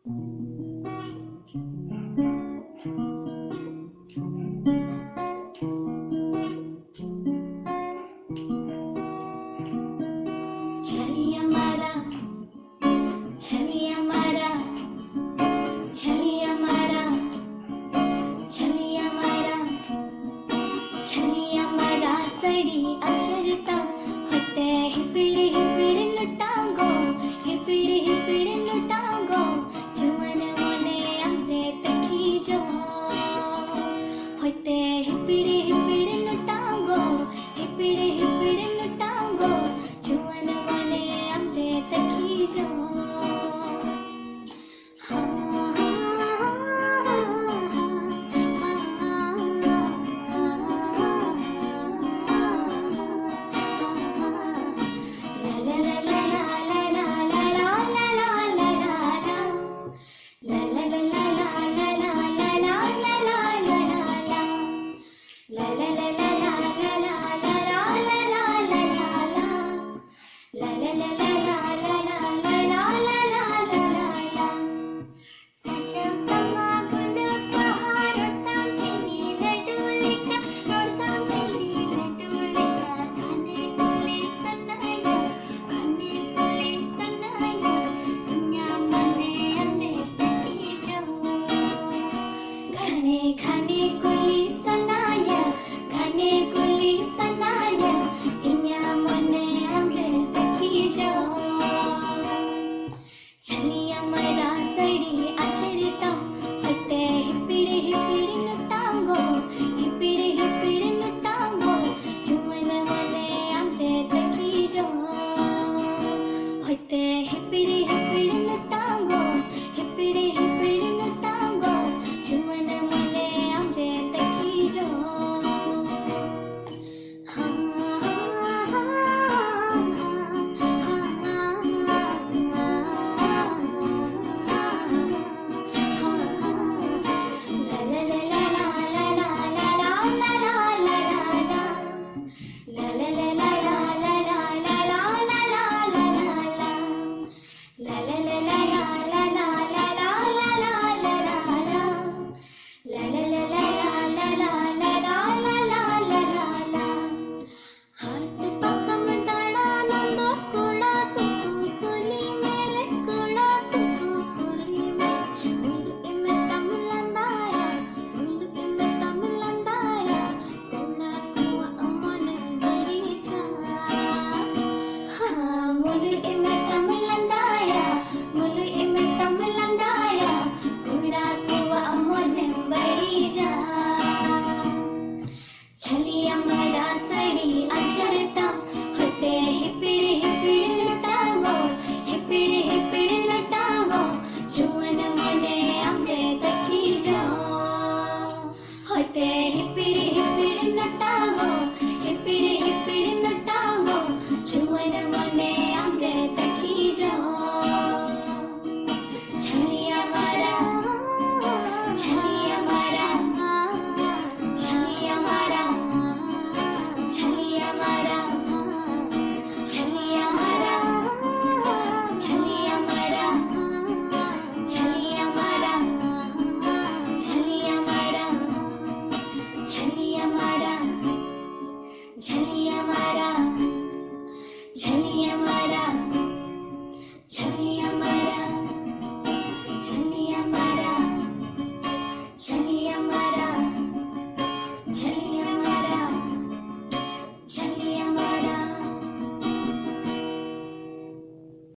छलिया मारा छलिया मारा छलिया मारा छलिया मारा छलिया मारा सड़ी अक्षरता होते हिपिड़ी लुटांगो हिपिड़ी लुटांगो जुमन मोने अमरे तकी जो होते हिपिड़ी लुटांगो हिपिड़ी लुटांगो जुमन मोने अमरे तकी जो घने कुली सनाया घने कुली सनाया इन्या मने अमरे तकी जो छलिया मरा सड़ी अचरिता होते हिपिड़ी लुटांगो हिपिड़ी लुटांगो जुमन मने अमरे तकी जो होते हिपिड़ी लुटांगो हिपिड़ी लुटांगो जुमन मने अमरे तकी जो छलिया मरा सड़ी अक्षरता होते हिपिड़ी लुटांगो हिपिड़ी लुटांगो जुमन मने अमरे तकी जो होते हिपिड़ी लुटांगो हिपिड़ी लुटांगो जुमन मने